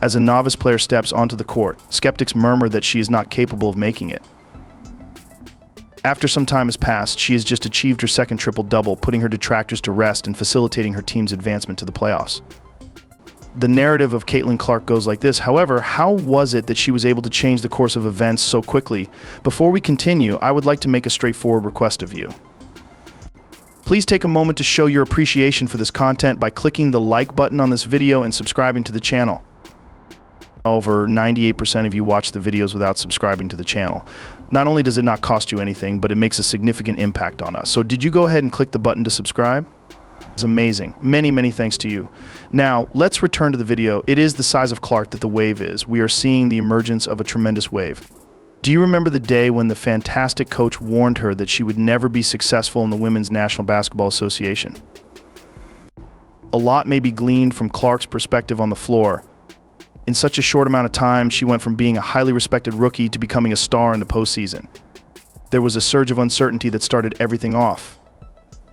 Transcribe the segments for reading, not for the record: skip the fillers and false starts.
As a novice player steps onto the court, skeptics murmur that she is not capable of making it. After some time has passed, she has just achieved her second triple-double, putting her detractors to rest and facilitating her team's advancement to the playoffs. The narrative of Caitlin Clark goes like this. However, how was it that she was able to change the course of events so quickly? Before we continue, I would like to make a straightforward request of you. Please take a moment to show your appreciation for this content by clicking the like button on this video and subscribing to the channel. Over 98% of you watch the videos without subscribing to the channel. Not only does it not cost you anything, but it makes a significant impact on us. So did you go ahead and click the button to subscribe? It's amazing. Many thanks to you. Now, let's return to the video. It is the size of Clark that the wave is. We are seeing the emergence of a tremendous wave. Do you remember the day when the fantastic coach warned her that she would never be successful in the Women's National Basketball Association? A lot may be gleaned from Clark's perspective on the floor. In such a short amount of time, she went from being a highly respected rookie to becoming a star in the postseason. There was a surge of uncertainty that started everything off.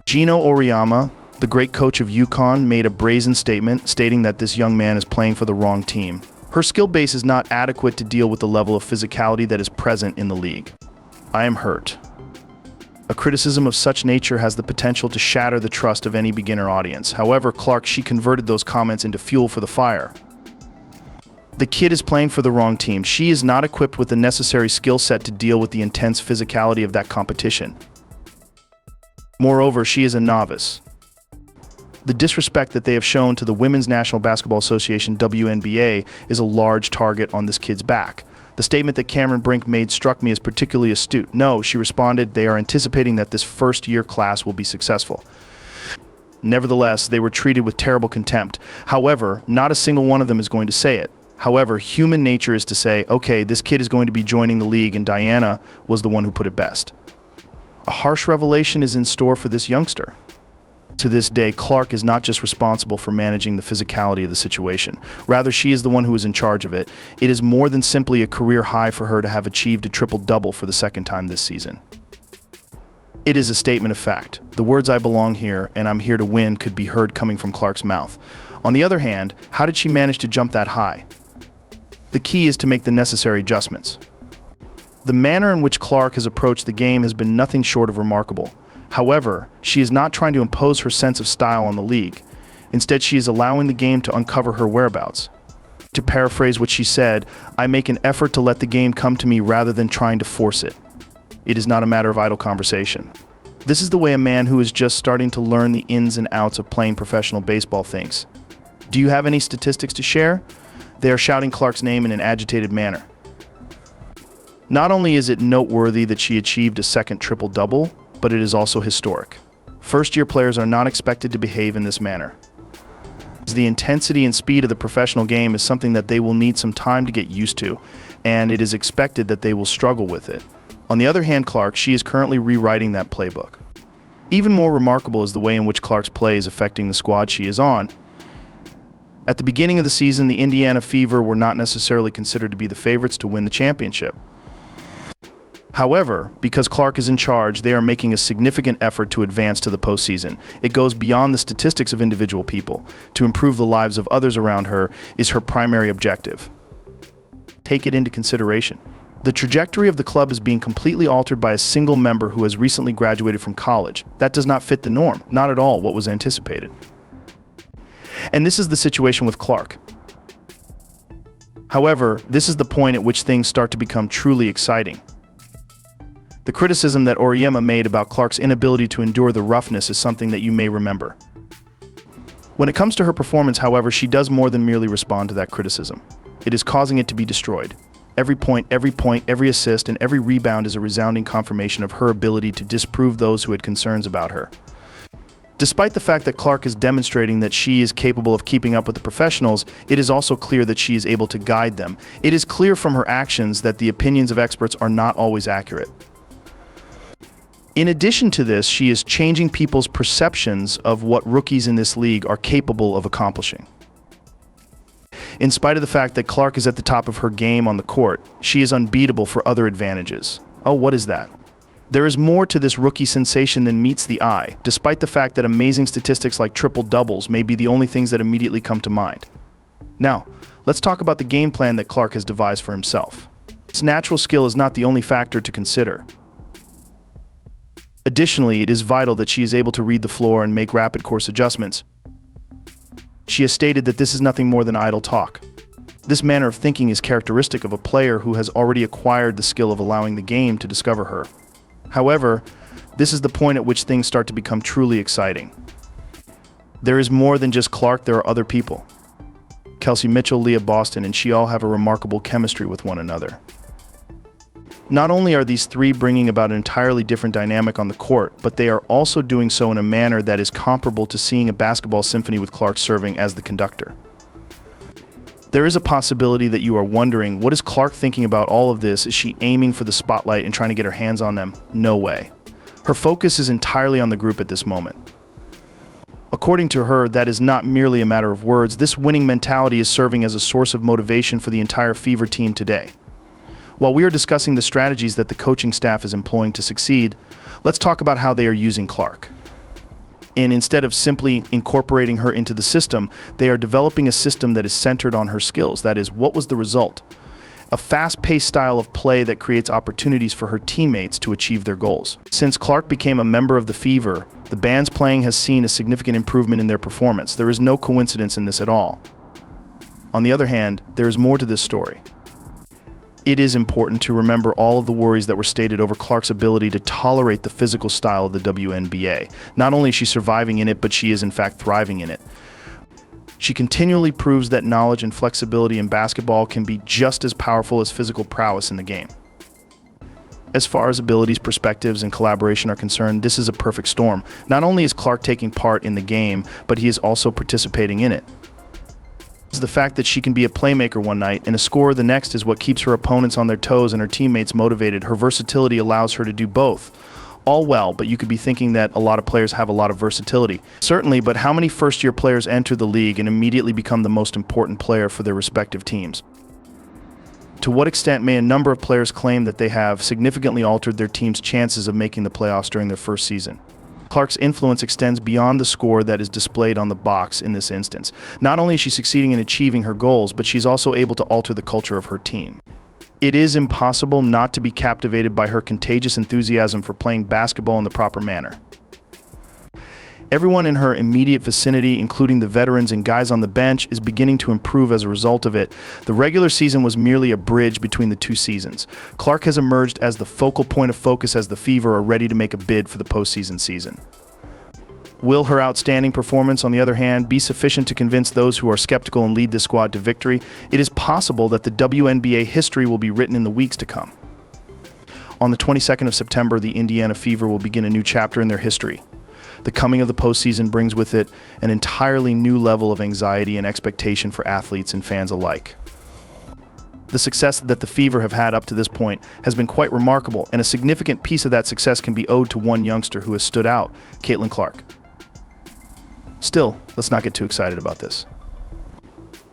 Geno Auriemma, the great coach of UConn, made a brazen statement stating that this young man is playing for the wrong team. Her skill base is not adequate to deal with the level of physicality that is present in the league. I am hurt. A criticism of such nature has the potential to shatter the trust of any beginner audience. However, Clark, she converted those comments into fuel for the fire. The kid is playing for the wrong team. She is not equipped with the necessary skill set to deal with the intense physicality of that competition. Moreover, she is a novice. The disrespect that they have shown to the Women's National Basketball Association WNBA is a large target on this kid's back. The statement that Cameron Brink made struck me as particularly astute. No, she responded, they are anticipating that this first-year class will be successful. Nevertheless, they were treated with terrible contempt. However, not a single one of them is going to say it. However, human nature is to say, okay, this kid is going to be joining the league, and Diana was the one who put it best. A harsh revelation is in store for this youngster. To this day, Clark is not just responsible for managing the physicality of the situation. Rather, she is the one who is in charge of it. It is more than simply a career high for her to have achieved a triple-double for the second time this season. It is a statement of fact. The words "I belong here" and "I'm here to win" could be heard coming from Clark's mouth. On the other hand, how did she manage to jump that high? The key is to make the necessary adjustments. The manner in which Clark has approached the game has been nothing short of remarkable. However, she is not trying to impose her sense of style on the league. Instead, she is allowing the game to uncover her whereabouts. To paraphrase what she said, I make an effort to let the game come to me rather than trying to force it. It is not a matter of idle conversation. This is the way a man who is just starting to learn the ins and outs of playing professional baseball thinks. Do you have any statistics to share? They are shouting Clark's name in an agitated manner. Not only is it noteworthy that she achieved a second triple-double, but it is also historic. First-year players are not expected to behave in this manner. The intensity and speed of the professional game is something that they will need some time to get used to, and it is expected that they will struggle with it. On the other hand, Clark, she is currently rewriting that playbook. Even more remarkable is the way in which Clark's play is affecting the squad she is on. At the beginning of the season, the Indiana Fever were not necessarily considered to be the favorites to win the championship. However, because Clark is in charge, they are making a significant effort to advance to the postseason. It goes beyond the statistics of individual people. To improve the lives of others around her is her primary objective. Take it into consideration. The trajectory of the club is being completely altered by a single member who has recently graduated from college. That does not fit the norm, not at all what was anticipated. And this is the situation with Clark. However, this is the point at which things start to become truly exciting. The criticism that Auriemma made about Clark's inability to endure the roughness is something that you may remember. When it comes to her performance, however, she does more than merely respond to that criticism. It is causing it to be destroyed. Every point, every assist, and every rebound is a resounding confirmation of her ability to disprove those who had concerns about her. Despite the fact that Clark is demonstrating that she is capable of keeping up with the professionals, it is also clear that she is able to guide them. It is clear from her actions that the opinions of experts are not always accurate. In addition to this, she is changing people's perceptions of what rookies in this league are capable of accomplishing. In spite of the fact that Clark is at the top of her game on the court, she is unbeatable for other advantages. Oh, what is that? There is more to this rookie sensation than meets the eye, despite the fact that amazing statistics like triple-doubles may be the only things that immediately come to mind. Now, Let's talk about the game plan that Clark has devised for himself. His natural skill is not the only factor to consider. Additionally, it is vital that she is able to read the floor and make rapid course adjustments. She has stated that this is nothing more than idle talk. This manner of thinking is characteristic of a player who has already acquired the skill of allowing the game to discover her. However, this is the point at which things start to become truly exciting. There is more than just Clark, there are other people. Kelsey Mitchell, Leah Boston, and she all have a remarkable chemistry with one another. Not only are these three bringing about an entirely different dynamic on the court, but they are also doing so in a manner that is comparable to seeing a basketball symphony with Clark serving as the conductor. There is a possibility that you are wondering, what is Clark thinking about all of this? Is she aiming for the spotlight and trying to get her hands on them? No way. Her focus is entirely on the group at this moment. According to her, that is not merely a matter of words. This winning mentality is serving as a source of motivation for the entire Fever team today. While we are discussing the strategies that the coaching staff is employing to succeed, let's talk about how they are using Clark. And instead of simply incorporating her into the system, they are developing a system that is centered on her skills. That is, what was the result? A fast-paced style of play that creates opportunities for her teammates to achieve their goals. Since Clark became a member of the Fever, the band's playing has seen a significant improvement in their performance. There is no coincidence in this at all. On the other hand, there is more to this story. It is important to remember all of the worries that were stated over Clark's ability to tolerate the physical style of the WNBA. Not only is she surviving in it, but she is in fact thriving in it. She continually proves that knowledge and flexibility in basketball can be just as powerful as physical prowess in the game. As far as abilities, perspectives, and collaboration are concerned, this is a perfect storm. Not only is Clark taking part in the game, but he is also participating in it. The fact that she can be a playmaker one night and a scorer the next is what keeps her opponents on their toes and her teammates motivated. Her versatility allows her to do both. All well, but you could be thinking that a lot of players have a lot of versatility. Certainly, but how many first-year players enter the league and immediately become the most important player for their respective teams? To what extent may a number of players claim that they have significantly altered their team's chances of making the playoffs during their first season? Clark's influence extends beyond the score that is displayed on the box in this instance. Not only is she succeeding in achieving her goals, but she's also able to alter the culture of her team. It is impossible not to be captivated by her contagious enthusiasm for playing basketball in the proper manner. Everyone in her immediate vicinity, including the veterans and guys on the bench, is beginning to improve as a result of it. The regular season was merely a bridge between the two seasons. Clark has emerged as the focal point of focus as the Fever are ready to make a bid for the postseason season. Will her outstanding performance, on the other hand, be sufficient to convince those who are skeptical and lead this squad to victory? It is possible that the WNBA history will be written in the weeks to come. On the 22nd of September, the Indiana Fever will begin a new chapter in their history. The coming of the postseason brings with it an entirely new level of anxiety and expectation for athletes and fans alike. The success that the Fever have had up to this point has been quite remarkable, and a significant piece of that success can be owed to one youngster who has stood out, Caitlin Clark. Still, let's not get too excited about this.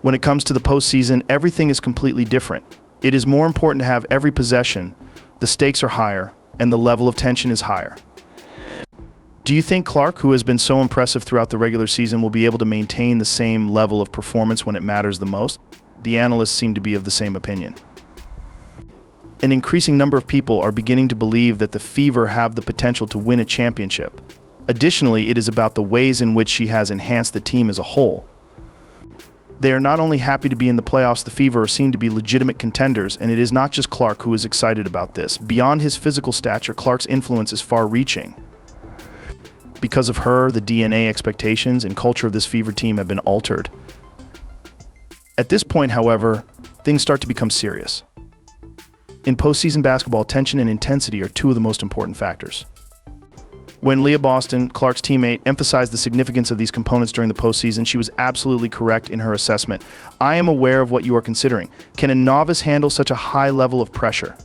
When it comes to the postseason, everything is completely different. It is more important to have every possession, the stakes are higher, and the level of tension is higher. Do you think Clark, who has been so impressive throughout the regular season, will be able to maintain the same level of performance when it matters the most? The analysts seem to be of the same opinion. An increasing number of people are beginning to believe that the Fever have the potential to win a championship. Additionally, it is about the ways in which she has enhanced the team as a whole. They are not only happy to be in the playoffs, the Fever are seen to be legitimate contenders, and it is not just Clark who is excited about this. Beyond his physical stature, Clark's influence is far-reaching. Because of her, the DNA expectations and culture of this Fever team have been altered. At this point, however, things start to become serious. In postseason basketball, tension and intensity are two of the most important factors. When Leah Boston, Clark's teammate, emphasized the significance of these components during the postseason, she was absolutely correct in her assessment. I am aware of what you are considering. Can a novice handle such a high level of pressure?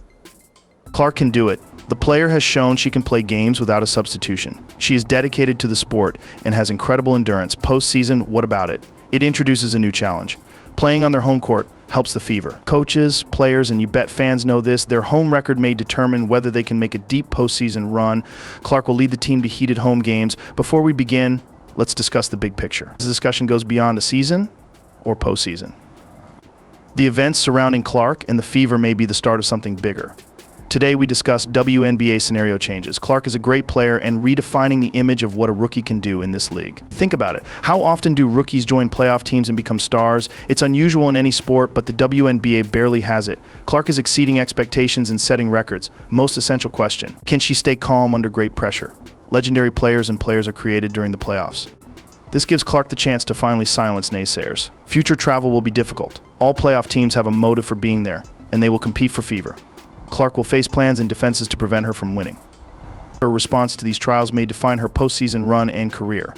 Clark can do it. The player has shown she can play games without a substitution. She is dedicated to the sport and has incredible endurance. Postseason, what about it? It introduces a new challenge. Playing on their home court helps the Fever. Coaches, players, and you bet fans know this, their home record may determine whether they can make a deep postseason run. Clark will lead the team to heated home games. Before we begin, let's discuss the big picture. This discussion goes beyond a season or postseason. The events surrounding Clark and the fever may be the start of something bigger. Today we discuss WNBA scenario changes. Clark is a great player and redefining the image of what a rookie can do in this league. Think about it. How often do rookies join playoff teams and become stars? It's unusual in any sport, but the WNBA barely has it. Clark is exceeding expectations and setting records. Most essential question: can she stay calm under great pressure? Legendary players are created during the playoffs. This gives Clark the chance to finally silence naysayers. Future travel will be difficult. All playoff teams have a motive for being there, and they will compete for fever. Clark will face plans and defenses to prevent her from winning. Her response to these trials may define her postseason run and career.